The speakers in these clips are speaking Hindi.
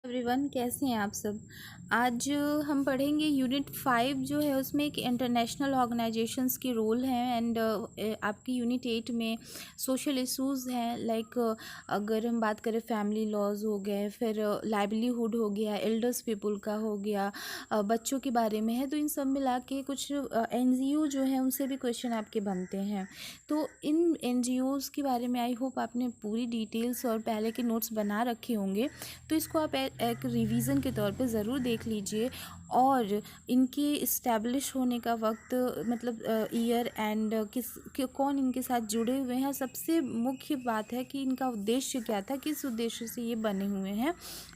एवरीवन, कैसे हैं आप सब। आज हम पढ़ेंगे यूनिट 5 जो है उसमें एक इंटरनेशनल ऑर्गेनाइजेशंस की रोल है एंड आपकी यूनिट 8 में सोशल इश्यूज़ हैं। लाइक अगर हम बात करें फैमिली लॉज हो गए, फिर लाइवलीहुड हो गया, एल्डर्स पीपल का हो गया, बच्चों के बारे में है। तो इन सब मिला के कुछ एनजीओ जो है उनसे भी क्वेश्चन आपके बनते हैं। तो इन एनजीओज़ के बारे में आई होप आपने पूरी डिटेल्स और पहले के नोट्स बना रखे होंगे। तो इसको आप एक रिवीजन के तौर पे ज़रूर देख लीजिए। और इनके इस्टेब्लिश होने का वक्त, मतलब ईयर एंड कौन इनके साथ जुड़े हुए हैं। सबसे मुख्य बात है कि इनका उद्देश्य क्या था, किस उद्देश्य से ये बने हुए हैं।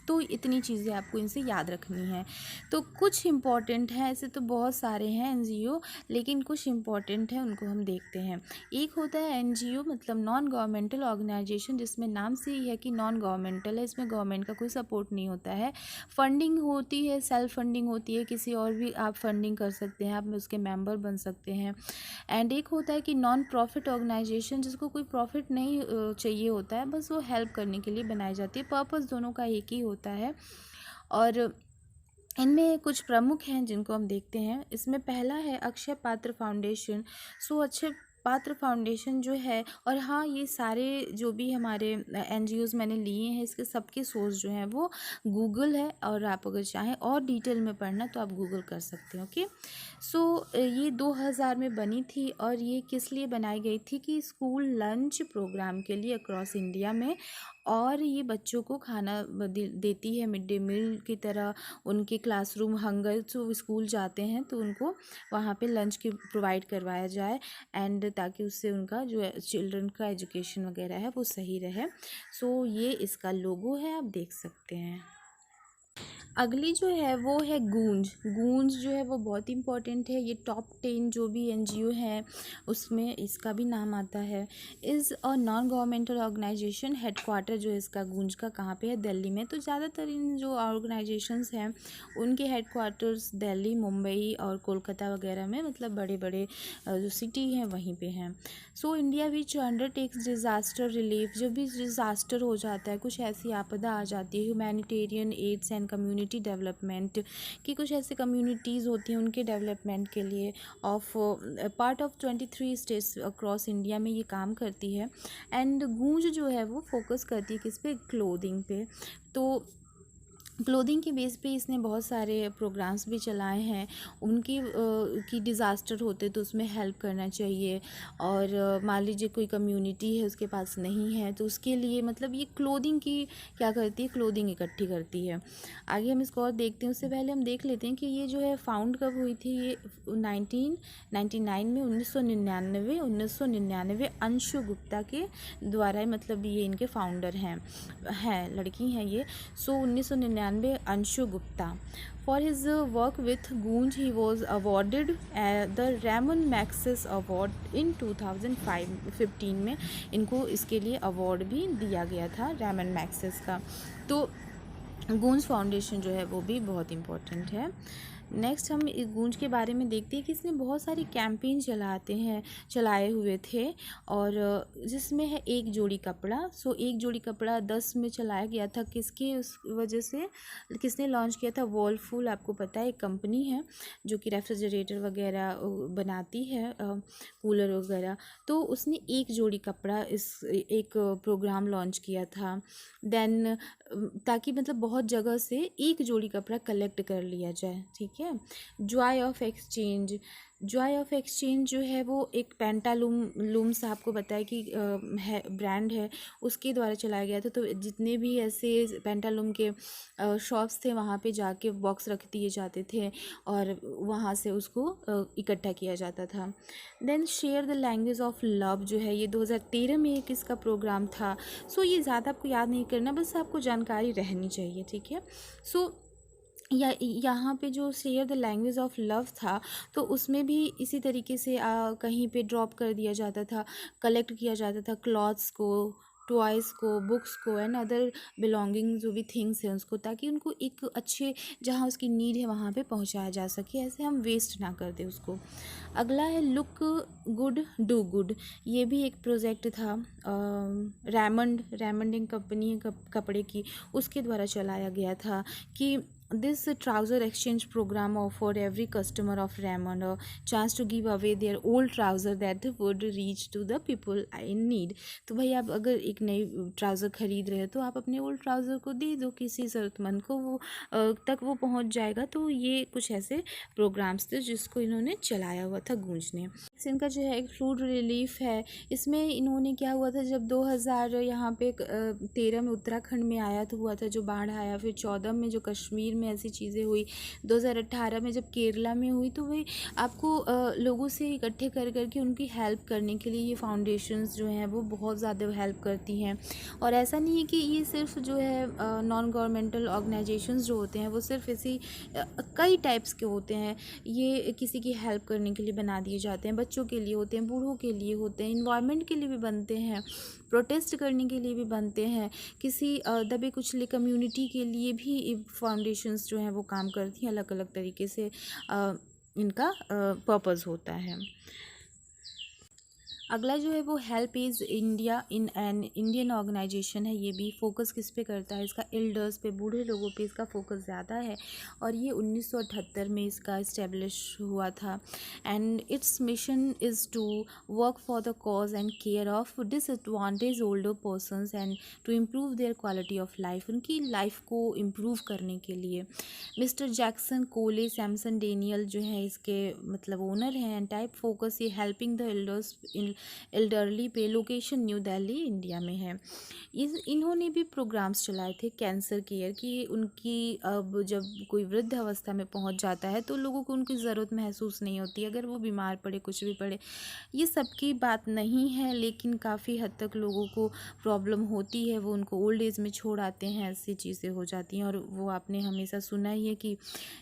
तो इतनी चीज़ें आपको इनसे याद रखनी है। तो कुछ इम्पॉर्टेंट हैं, ऐसे तो बहुत सारे हैं एनजीओ, लेकिन कुछ इम्पॉर्टेंट है उनको हम देखते हैं। एक होता है एनजीओ, मतलब नॉन गवर्नमेंटल ऑर्गेनाइजेशन, जिसमें नाम से ही है कि नॉन गवर्नमेंटल है, इसमें गवर्नमेंट का कोई सपोर्ट नहीं होता है। फंडिंग होती है, सेल्फ फंडिंग होती है, किसी और भी आप फंडिंग कर सकते हैं, आप उसके मेंबर बन सकते हैं। एंड एक होता है कि नॉन प्रॉफिट ऑर्गेनाइजेशन, जिसको कोई प्रॉफिट नहीं चाहिए होता है, बस वो हेल्प करने के लिए बनाई जाती है। पर्पस दोनों का एक ही होता है। और इनमें कुछ प्रमुख हैं जिनको हम देखते हैं। इसमें पहला है अक्षय पात्र फाउंडेशन। सो अक्षय पात्र फाउंडेशन जो है, और हाँ, ये सारे जो भी हमारे एनजीओज़ मैंने लिए हैं, इसके सबके सोर्स जो हैं वो गूगल है। और आप अगर चाहें और डिटेल में पढ़ना तो आप गूगल कर सकते हैं। ओके। सो ये 2000 में बनी थी, और ये किस लिए बनाई गई थी कि स्कूल लंच प्रोग्राम के लिए अक्रॉस इंडिया में। और ये बच्चों को खाना देती है मिड डे मील की तरह। उनके क्लासरूम हंगर जो स्कूल जाते हैं तो उनको वहाँ पे लंच की प्रोवाइड करवाया जाए, एंड ताकि उससे उनका जो चिल्ड्रन का एजुकेशन वगैरह है वो सही रहे। सो ये इसका लोगो है, आप देख सकते हैं। अगली जो है वो है गूंज। गूंज जो है वो बहुत इंपॉर्टेंट है। ये टॉप 10 जो भी एनजीओ है उसमें इसका भी नाम आता है। Is a non governmental organisation. Headquarter जो है इसका गूंज का कहाँ पे है, दिल्ली में। तो ज़्यादातर इन जो ऑर्गेनाइजेशंस हैं उनके हेडक्वार्टर्स दिल्ली, मुंबई और कोलकाता वगैरह में, मतलब बड़े बड़े जो सिटी हैं वहीं पे हैं। So India which undertakes disaster relief. जब भी डिज़ास्टर हो जाता है, कुछ ऐसी आपदा आ जाती है, humanitarian aids and community development की कुछ ऐसे कम्युनिटीज़ होती हैं उनके डेवलपमेंट के लिए, of part of 23 states across India में ये काम करती है। एंड गूंज जो है वो फोकस करती है किस पे, क्लोथिंग पे। तो क्लोथिंग के बेस पे इसने बहुत सारे प्रोग्राम्स भी चलाए हैं। उनकी की डिज़ास्टर होते तो उसमें हेल्प करना चाहिए। और मान लीजिए कोई कम्युनिटी है उसके पास नहीं है तो उसके लिए, मतलब ये क्लोथिंग की क्या करती है, क्लोथिंग इकट्ठी करती है। आगे हम इसको और देखते हैं, उससे पहले हम देख लेते हैं कि ये जो है फाउंड कब हुई थी। ये 1999 में, 1999 अंशु गुप्ता के द्वारा, मतलब ये इनके फाउंडर हैं लड़की हैं ये। So 1999 Anshu Gupta. For his work with Goonj he was awarded the Ramon Magsaysay award in 2015 में। इनको इसके लिए अवार्ड भी दिया गया था, रेमन मैक्सिस का। तो गूंज फाउंडेशन जो है वो भी बहुत इम्पोर्टेंट है। नेक्स्ट हम इस गूंज के बारे में देखते हैं कि इसने बहुत सारी कैंपेन चलाए हुए थे। और जिसमें है एक जोड़ी कपड़ा। सो एक जोड़ी कपड़ा 10 में चलाया गया था, किसके उस वजह से, किसने लॉन्च किया था, वर्लपूल। आपको पता है एक कंपनी है जो कि रेफ्रिजरेटर वगैरह बनाती है, कूलर वगैरह। तो उसने एक जोड़ी कपड़ा इस एक प्रोग्राम लॉन्च किया था। देन ताकि मतलब बहुत जगह से एक जोड़ी कपड़ा कलेक्ट कर लिया जाए, ठीक है। Joy of exchange. Joy of exchange जो है वो एक पेंटालूम्स, आपको बताया कि है ब्रांड है, उसके द्वारा चलाया गया था। तो जितने भी ऐसे पेंटालूम के शॉप्स थे वहाँ पे जाके बॉक्स रख दिए जाते थे और वहाँ से उसको इकट्ठा किया जाता था। Then share the language of love जो है, ये 2013 में एक इसका प्रोग्राम था। सो ये ज़्यादा आपको याद नहीं करना, बस आपको जानकारी रहनी चाहिए, ठीक है। सो यहाँ पे जो share the language of love था, तो उसमें भी इसी तरीके से कहीं पे ड्रॉप कर दिया जाता था, कलेक्ट किया जाता था क्लॉथ्स को, टॉयज़ को, बुक्स को एंड अदर बिलोंगिंग जो भी थिंग्स हैं उसको, ताकि उनको एक अच्छे जहाँ उसकी नीड है वहाँ पे पहुँचाया जा सके, ऐसे हम वेस्ट ना कर दें उसको। अगला है लुक गुड डू गुड। ये भी एक प्रोजेक्ट था रैमंड एक कंपनी है कपड़े की, उसके द्वारा चलाया गया था कि this trouser exchange programme offered every customer of Raymond a chance to give away their old trouser that would reach to the people in need. तो भाई आप अगर एक नई ट्राउज़र ख़रीद रहे हो तो आप अपने ओल्ड ट्राउज़र को दे दो किसी ज़रूरतमंद को, वो तक वो पहुंच जाएगा। तो ये कुछ ऐसे प्रोग्राम्स थे जिसको इन्होंने चलाया हुआ था गूंजने। इनका जो है एक फूड रिलीफ है, इसमें इन्होंने क्या हुआ था जब 2000 यहाँ पे 13 में उत्तराखंड में आया तो हुआ था जो बाढ़ आया, फिर 14 में जो कश्मीर में ऐसी चीज़ें हुई, 2018 में जब केरला में हुई, तो वही आपको लोगों से इकट्ठे कर करके उनकी हेल्प करने के लिए ये फाउंडेशंस जो हैं वो बहुत ज़्यादा हेल्प करती हैं। और ऐसा नहीं है कि ये सिर्फ जो है नॉन गवर्नमेंटल ऑर्गेनाइजेशंस जो होते हैं वो सिर्फ ऐसी कई टाइप्स के होते हैं। ये किसी की हेल्प करने के लिए बना दिए जाते हैं, बच्चों के लिए होते हैं, बूढ़ों के लिए होते हैं, इन्वायरमेंट के लिए भी बनते हैं, प्रोटेस्ट करने के लिए भी बनते हैं, किसी दबे कुचले कम्युनिटी के लिए भी फाउंडेशंस जो हैं वो काम करती हैं। अलग अलग तरीके से इनका पर्पस होता है। अगला जो है वो help is India in an Indian organisation है। ये भी फोकस किस पे करता है, इसका एल्डर्स पे, बूढ़े लोगों पे इसका फोकस ज़्यादा है। और ये 1978 में इसका इस्टेब्लिश हुआ था। And its mission is to work for the cause and care of disadvantage older persons and to improve their quality of life, उनकी लाइफ को इम्प्रूव करने के लिए। मिस्टर जैक्सन कोले सैमसन डेनियल जो है इसके मतलब ओनर हैं। एंड टाइप फोकस ये helping the elders in elderly पे, लोकेशन न्यू दिल्ली इंडिया में है। इन्होंने भी प्रोग्राम्स चलाए थे कैंसर केयर की। उनकी अब जब कोई वृद्ध अवस्था में पहुंच जाता है तो लोगों को उनकी ज़रूरत महसूस नहीं होती, अगर वो बीमार पड़े कुछ भी पड़े। ये सबकी बात नहीं है, लेकिन काफ़ी हद तक लोगों को प्रॉब्लम होती है, वो उनको ओल्ड एज में छोड़ आते हैं, ऐसी चीज़ें हो जाती हैं। और वो आपने हमेशा सुना ही है कि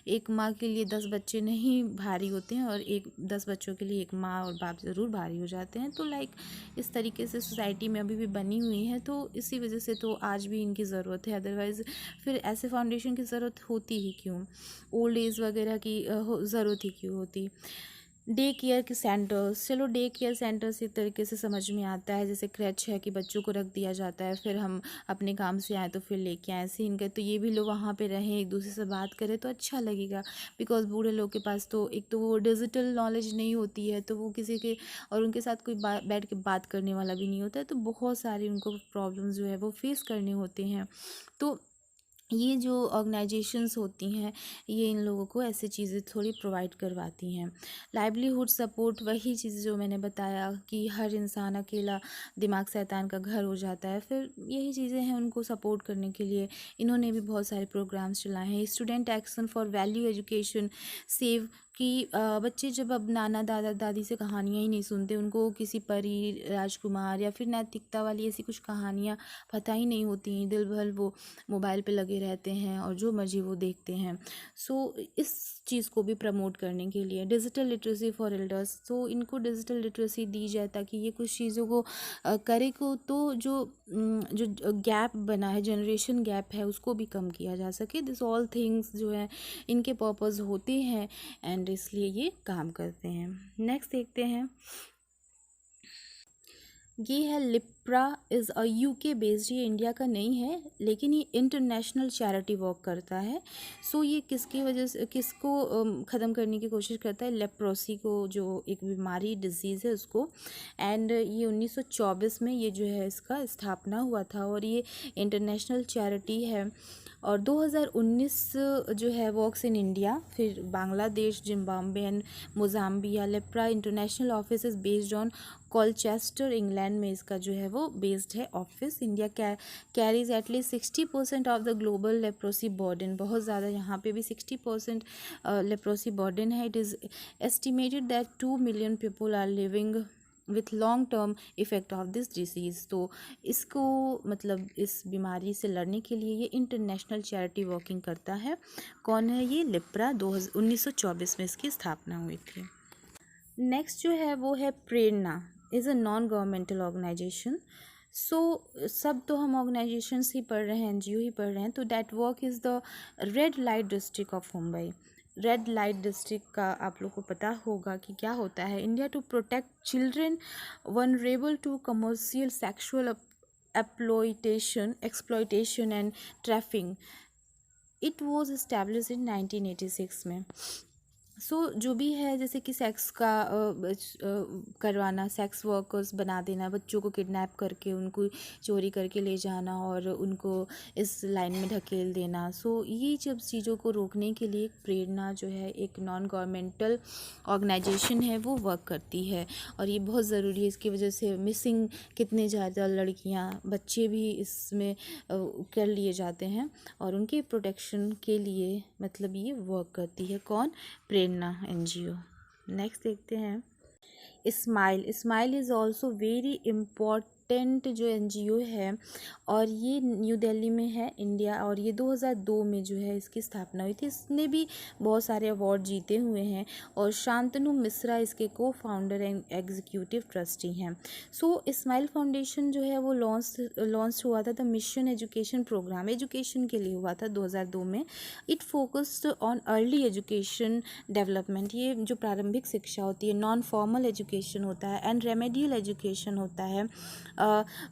एक माँ के लिए 10 बच्चे नहीं भारी होते हैं, और 10 बच्चों के लिए एक माँ और बाप ज़रूर भारी हो जाते हैं। तो लाइक इस तरीके से सोसाइटी में अभी भी बनी हुई है, तो इसी वजह से तो आज भी इनकी ज़रूरत है। अदरवाइज़ फिर ऐसे फाउंडेशन की ज़रूरत होती ही क्यों, ओल्ड एज वगैरह की ज़रूरत ही क्यों होती। डे केयर के सेंटर्स, चलो डे केयर सेंटर्स एक तरीके से समझ में आता है, जैसे क्रैच है कि बच्चों को रख दिया जाता है, फिर हम अपने काम से आए तो फिर लेके आए, ऐसे इनका तो ये भी लोग वहाँ पे रहें, एक दूसरे से बात करें तो अच्छा लगेगा। बिकॉज बूढ़े लोग के पास तो एक तो वो डिजिटल नॉलेज नहीं होती है, तो वो किसी के और उनके साथ कोई बैठ के बात करने वाला भी नहीं होता है, तो बहुत सारी उनको प्रॉब्लम्स जो है वो फेस करने होते हैं। तो ये जो ऑर्गेनाइजेशंस होती हैं ये इन लोगों को ऐसी चीज़ें थोड़ी प्रोवाइड करवाती हैं। लाइवलीहुड सपोर्ट, वही चीज़ जो मैंने बताया कि हर इंसान अकेला दिमाग शैतान का घर हो जाता है, फिर यही चीज़ें हैं उनको सपोर्ट करने के लिए इन्होंने भी बहुत सारे प्रोग्राम्स चलाए हैं। Student action for value education save, कि बच्चे जब अब नाना दादा दादी से कहानियाँ ही नहीं सुनते, उनको किसी परी, राजकुमार या फिर नैतिकता वाली ऐसी कुछ कहानियाँ पता ही नहीं होती हैं, दिल भर वो मोबाइल पे लगे रहते हैं और जो मर्जी वो देखते हैं। सो इस चीज़ को भी प्रमोट करने के लिए डिजिटल लिटरेसी फॉर एल्डर्स, तो इनको डिजिटल लिटरेसी दी जाए ताकि ये कुछ चीज़ों को करे को, तो जो गैप बना है, जनरेशन गैप है, उसको भी कम किया जा सके। दिस ऑल थिंग्स जो है इनके पर्पस होते हैं एंड इसलिए ये काम करते हैं। नेक्स्ट देखते हैं, ये है लिप्रा इज़ अ यूके बेस्ड, ये इंडिया का नहीं है लेकिन ये इंटरनेशनल चैरिटी वर्क करता है। सो ये किसकी वजह से, किसको ख़त्म करने की कोशिश करता है, लेप्रोसी को, जो एक बीमारी डिजीज़ है उसको। एंड ये 1924 में ये जो है इसका स्थापना हुआ था और ये इंटरनेशनल चैरिटी है। और 2019 जो है वर्क्स इन इंडिया, फिर Bangladesh, Zimbabwe and Mozambique. Lepra international office is based on Colchester, England में इसका जो है वो बेस्ड है office. India carries at least 60% of the global leprosy burden, बहुत ज़्यादा यहाँ पे भी 60% लेप्रोसी बर्डन है। It is estimated that 2 million people are living with long term effect of this disease. तो इसको मतलब इस बीमारी से लड़ने के लिए ये इंटरनेशनल चैरिटी वर्किंग करता है। कौन है ये, लिप्रा, 1924 में इसकी स्थापना हुई थी। नेक्स्ट जो है वो है Prerna, is a non governmental organisation. So सब तो हम ऑर्गेनाइजेशंस ही पढ़ रहे हैं, एनजीओ ही पढ़ रहे हैं। तो that work is the red light district of Mumbai. Red light district का आप लोग को पता होगा कि क्या होता है। India to protect children vulnerable to commercial sexual exploitation and trafficking. It was establish in 1986 में। जो भी है, जैसे कि सेक्स का करवाना, सेक्स वर्कर्स बना देना, बच्चों को किडनैप करके उनको चोरी करके ले जाना और उनको इस लाइन में ढकेल देना। ये जब चीज़ों को रोकने के लिए प्रेरणा जो है, एक नॉन गवर्नमेंटल ऑर्गेनाइजेशन है, वो वर्क करती है और ये बहुत ज़रूरी है। इसकी वजह से मिसिंग कितने ज़्यादा लड़कियां, बच्चे भी इसमें कर लिए जाते हैं और उनके प्रोटेक्शन के लिए मतलब ये वर्क करती है। कौन? प्रेरणा एनजीओ। नेक्स्ट देखते हैं smile is also very important जो एनजीओ है और ये न्यू दिल्ली में है, इंडिया। और ये 2002 में जो है इसकी स्थापना हुई थी। इसने भी बहुत सारे अवार्ड जीते हुए हैं और शांतनु मिश्रा इसके को फाउंडर एंड एग्जीक्यूटिव ट्रस्टी हैं। स्माइल फाउंडेशन जो है वो लॉन्च हुआ था। The mission education programme education के लिए हुआ था 2002 में। It focused on early education development. ये जो प्रारंभिक शिक्षा होती है, नॉन फॉर्मल एजुकेशन होता है एंड रेमेडियल एजुकेशन होता है,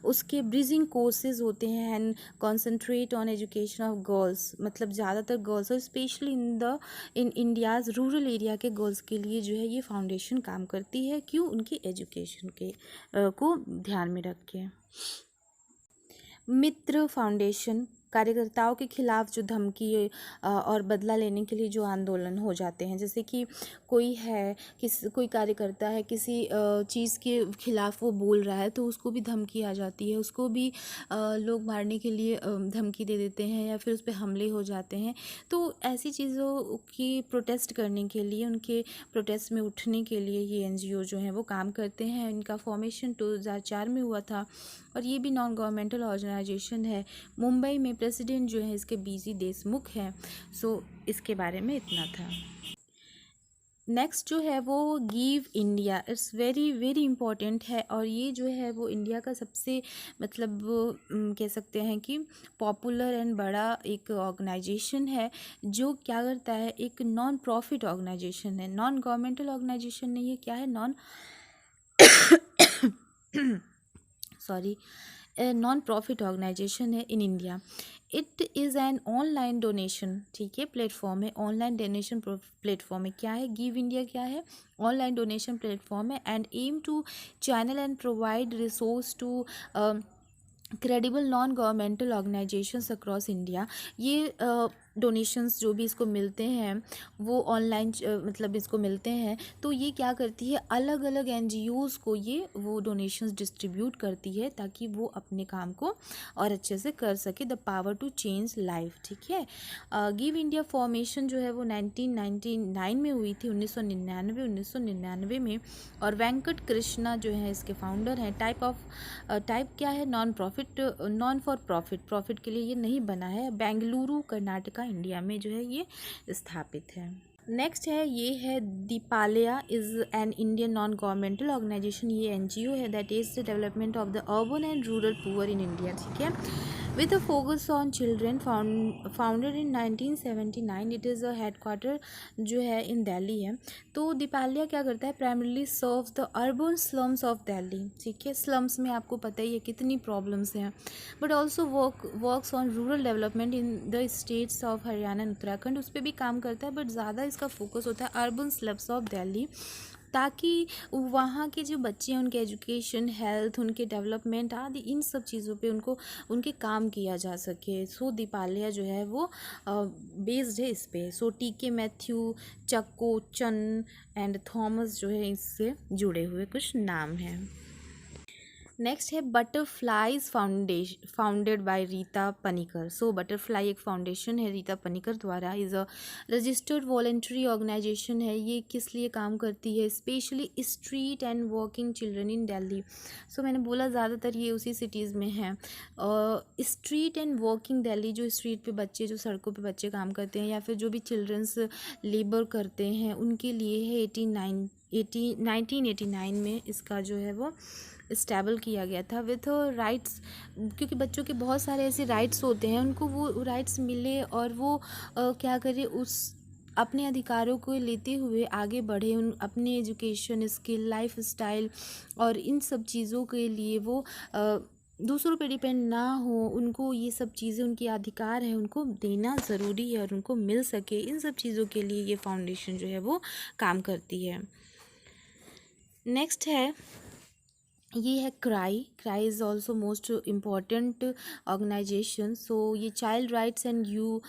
उसके ब्रिजिंग कोर्सेज होते हैं and concentrate on education of girls, मतलब ज़्यादातर गर्ल्स और specially in India's rural area के गर्ल्स के लिए जो है ये फाउंडेशन काम करती है। क्यों? उनकी एजुकेशन के को ध्यान में रख के। मित्र फाउंडेशन कार्यकर्ताओं के खिलाफ जो धमकी और बदला लेने के लिए जो आंदोलन हो जाते हैं, जैसे कि कोई कार्यकर्ता है किसी चीज़ के खिलाफ वो बोल रहा है तो उसको भी धमकी आ जाती है, उसको भी लोग मारने के लिए धमकी दे देते हैं या फिर उस पर हमले हो जाते हैं। तो ऐसी चीज़ों की प्रोटेस्ट करने के लिए, उनके प्रोटेस्ट में उठने के लिए ये एनजीओ जो है वो काम करते हैं। इनका फॉर्मेशन 2004 में हुआ था और ये भी नॉन गवर्नमेंटल ऑर्गेनाइजेशन है। मुंबई में प्रेसिडेंट जो है इसके बीसी देशमुख हैं। इसके बारे में इतना था। नेक्स्ट जो है वो give India, it's very very important है और ये जो है वो इंडिया का सबसे मतलब कह सकते हैं कि पॉपुलर एंड बड़ा एक ऑर्गेनाइजेशन है जो क्या करता है, एक नॉन प्रॉफिट ऑर्गेनाइजेशन है, नॉन गवर्नमेंटल ऑर्गेनाइजेशन नहीं है। क्या है? नॉन प्रॉफिट ऑर्गेनाइजेशन है in India. It is an online donation, ठीक है, प्लेटफॉर्म है, ऑनलाइन डोनेशन प्लेटफॉर्म है। क्या है? गिव इंडिया क्या है? ऑनलाइन डोनेशन प्लेटफॉर्म है and aim to channel and provide resource to credible non governmental organisations across India. ये डोनेशंस जो भी इसको मिलते हैं वो ऑनलाइन मतलब इसको मिलते हैं, तो ये क्या करती है, अलग अलग एनजीओज़ को ये वो डोनेशंस डिस्ट्रीब्यूट करती है ताकि वो अपने काम को और अच्छे से कर सके। The power to change life, ठीक है। गिव इंडिया फॉर्मेशन जो है वो 1999 में हुई थी, 1999 में। और वेंकट कृष्णा जो है इसके फाउंडर हैं। टाइप क्या है? नॉन फॉर प्रॉफिट के लिए ये नहीं बना है। बेंगलुरु कर्नाटका इंडिया में जो है ये स्थापित है। नेक्स्ट है, ये है Deepalaya is an Indian non governmental organisation. ये एनजीओ है that is the development of the urban and rural poor in India, ठीक है, with a focus on children. Founded in 1979। It is a headquarter जो है इन दिल्ली है। तो दीपालया क्या करता है? Primarily serves the urban slums of Delhi, ठीक है। स्लम्स में आपको पता ही है कितनी प्रॉब्लम्स हैं, but also works on rural development in the states of Haryana and Uttarakhand. उस पर भी काम करता है बट ज़्यादा इसका फोकस होता है अर्बन स्लम्स ऑफ दिल्ली, ताकि वहाँ के जो बच्चे हैं उनके एजुकेशन, हेल्थ, उनके डेवलपमेंट आदि इन सब चीज़ों पे उनके काम किया जा सके। दीपालया जो है वो बेस्ड है इस पे। टीके मैथ्यू, चक्को, चन एंड थॉमस जो है इससे जुड़े हुए कुछ नाम हैं। नेक्स्ट है butterflies foundation, founded by Rita Panicker. Butterfly एक फाउंडेशन है रीता पनिकर द्वारा, is a registered voluntary organisation है। ये किस लिए काम करती है? Specially street and working children in Delhi. मैंने बोला ज़्यादातर ये उसी सिटीज़ में है। स्ट्रीट एंड वॉकिंग दिल्ली, जो स्ट्रीट पे बच्चे, जो सड़कों पे बच्चे काम करते हैं या फिर जो भी चिल्ड्रंस लेबर करते हैं उनके लिए है। 1989 में इसका जो है वो इस्टेबल किया गया था विथ राइट्स, क्योंकि बच्चों के बहुत सारे ऐसे राइट्स होते हैं, उनको वो राइट्स मिले और वो क्या करें, उस अपने अधिकारों को लेते हुए आगे बढ़े, उन अपने एजुकेशन, स्किल, लाइफ स्टाइल और इन सब चीज़ों के लिए वो दूसरों पे डिपेंड ना हो, उनको ये सब चीज़ें, उनके अधिकार है, उनको देना ज़रूरी है और उनको मिल सके, इन सब चीज़ों के लिए ये फाउंडेशन जो है वो काम करती है। नेक्स्ट है, ये है CRY. CRY is also most important organisation. So ये चाइल्ड राइट्स एंड यू,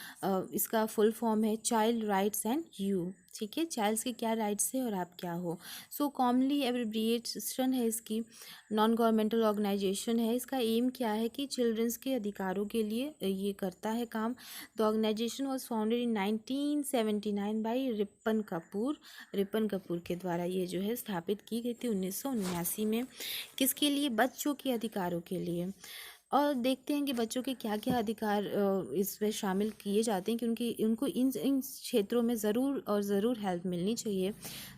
इसका फुल फॉर्म है चाइल्ड राइट्स एंड यू। ठीक है, चाइल्ड्स के क्या राइट्स है और आप क्या हो। सो कॉमनली एब्रिविएशन है इसकी, नॉन गवर्नमेंटल ऑर्गेनाइजेशन है। इसका एम क्या है कि चिल्ड्रंस के अधिकारों के लिए ये करता है काम। The organisation was founded in 1979 by Ripan Kapur. Ripan Kapur के द्वारा ये जो है स्थापित की गई थी 1979 में। किसके लिए? बच्चों के अधिकारों के लिए। और देखते हैं कि बच्चों के क्या क्या अधिकार इसमें शामिल किए जाते हैं, कि उनको इन इन क्षेत्रों में ज़रूर और ज़रूर हेल्प मिलनी चाहिए।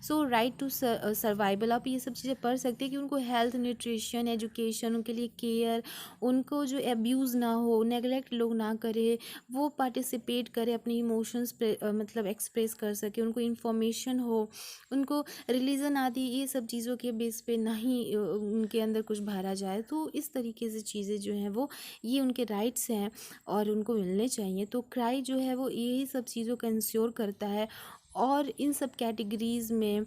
सो राइट टू सर्वाइवल, आप ये सब चीज़ें पढ़ सकते हैं कि उनको हेल्थ, न्यूट्रिशन, एजुकेशन, उनके लिए केयर, उनको जो एब्यूज़ ना हो, नेगलेक्ट लोग ना करे, वो पार्टिसिपेट करे, अपने इमोशंस पे मतलब एक्सप्रेस कर सके, उनको इंफॉर्मेशन हो, उनको रिलीजन आदि ये सब चीज़ों के बेस पे नहीं उनके अंदर कुछ भरा जाए। तो इस तरीके से चीज़ें जो हैं वो, ये उनके राइट्स हैं और उनको मिलने चाहिए। तो क्राई जो है वो यही सब चीज़ों का इंश्योर करता है और इन सब कैटेगरीज़ में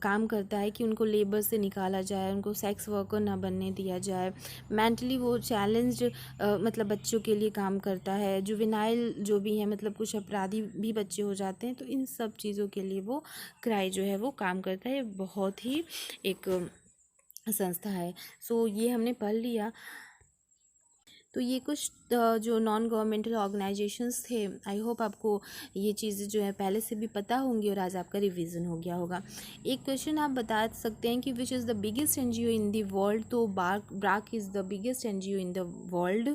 काम करता है कि उनको लेबर से निकाला जाए, उनको सेक्स वर्कर ना बनने दिया जाए। मेंटली वो चैलेंज्ड मतलब बच्चों के लिए काम करता है। जुवेनाइल जो भी है, मतलब कुछ अपराधी भी बच्चे हो जाते हैं, तो इन सब चीज़ों के लिए वो क्राई जो है वो काम करता है। बहुत ही एक संस्था है। सो ये हमने पढ़ लिया। तो ये कुछ जो नॉन गवर्नमेंटल ऑर्गेनाइजेशंस थे। आई होप आपको ये चीज़ें जो है पहले से भी पता होंगी और आज आपका रिवीजन हो गया होगा। एक क्वेश्चन आप बता सकते हैं कि which is the biggest NGO in the world. तो BRAC is the biggest NGO in the world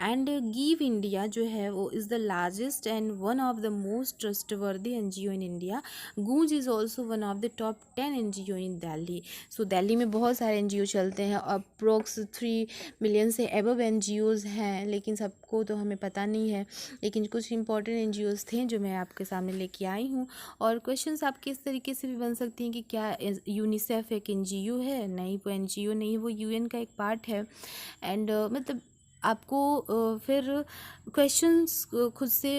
and give India जो है वो is the largest and one of the most trustworthy NGO in India. Goonj is also one of the top 10 NGO in Delhi. So Delhi में बहुत सारे एनजीओ चलते हैं, अप्रोक्स 3 मिलियन से एबव एनजीओज़ हैं, लेकिन सबको तो हमें पता नहीं है। लेकिन कुछ इंपॉर्टेंट एनजीओज़ थे जो मैं आपके सामने लेके आई हूँ। और क्वेश्चंस आपके इस तरीके से भी बन सकती हैं कि क्या यूनिसेफ एक एनजीओ है? नहीं, वो एनजीओ नहीं है, वो यूएन का एक पार्ट है। एंड मतलब आपको फिर क्वेश्चंस खुद से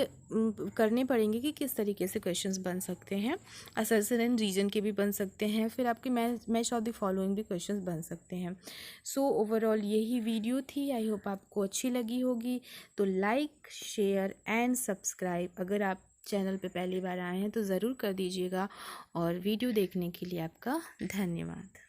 करने पड़ेंगे कि किस तरीके से क्वेश्चंस बन सकते हैं। असर्शन एंड रीजन के भी बन सकते हैं, फिर आपके मैच ऑफ द फॉलोइंग भी क्वेश्चंस बन सकते हैं। सो ओवरऑल यही वीडियो थी। आई होप आपको अच्छी लगी होगी। तो लाइक, शेयर एंड सब्सक्राइब, अगर आप चैनल पे पहली बार आए हैं तो ज़रूर कर दीजिएगा। और वीडियो देखने के लिए आपका धन्यवाद।